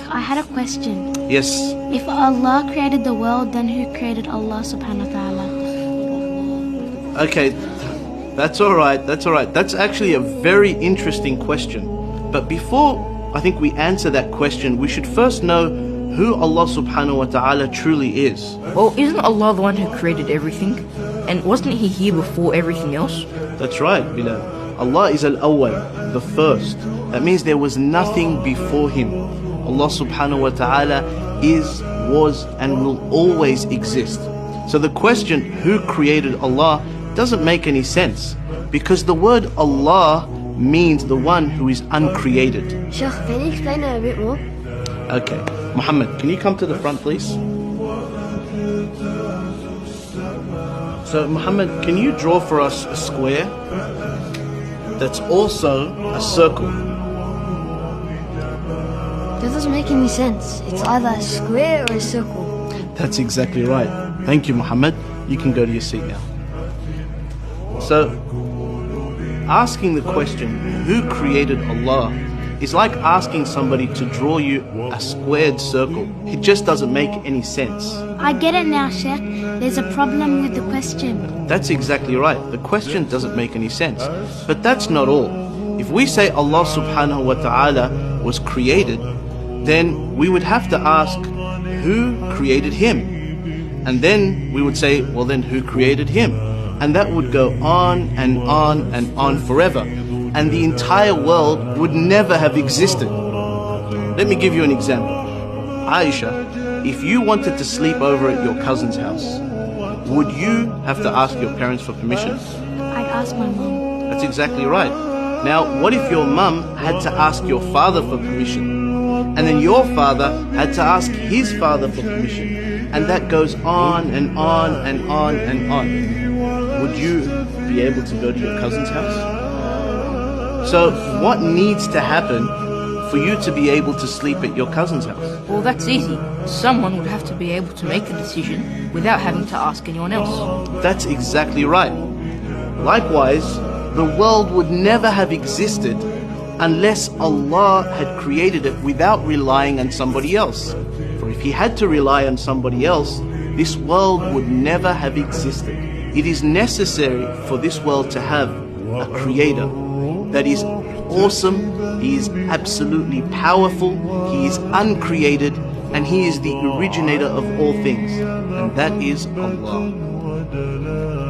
I had a question. Yes. If Allah created the world, then who created Allah subhanahu wa ta'ala? Okay, that's alright, That's actually a very interesting question. But before I think we answer that question, we should first know who Allah subhanahu wa ta'ala truly is. Well, isn't Allah the one who created everything? And wasn't He here before everything else? That's right, Bilal. Allah is al-awwal, the first. That means there was nothing before Him. Allah subhanahu wa ta'ala is, was, and will always exist. So the question, who created Allah, doesn't make any sense, because the word Allah means the one who is uncreated. Sheikh, can you explain it a bit more? Okay, Muhammad, can you come to the front, please? So Muhammad, can you draw for us a square that's also a circle? That doesn't make any sense. It's either a square or a circle. That's exactly right. Thank you, Muhammad. You can go to your seat now. So, asking the question, who created Allah, is like asking somebody to draw you a squared circle. It just doesn't make any sense. I get it now, Sheikh. There's a problem with the question. That's exactly right. The question doesn't make any sense. But that's not all. If we say Allah subhanahu wa ta'ala was created, then we would have to ask, who created Him? And then we would say, well then who created Him? And that would go on and on and on forever. And the entire world would never have existed. Let me give you an example. Aisha, if you wanted to sleep over at your cousin's house, would you have to ask your parents for permission? I'd ask my mom. That's exactly right. Now, what if your mum had to ask your father for permission? And then your father had to ask his father for permission? And that goes on and on and on and on. Would you be able to go to your cousin's house? So what needs to happen for you to be able to sleep at your cousin's house? Well, that's easy. Someone would have to be able to make the decision without having to ask anyone else. That's exactly right. Likewise, the world would never have existed unless Allah had created it without relying on somebody else. For if He had to rely on somebody else, this world would never have existed. It is necessary for this world to have a creator that is awesome, He is absolutely powerful, He is uncreated, and He is the originator of all things, and that is Allah.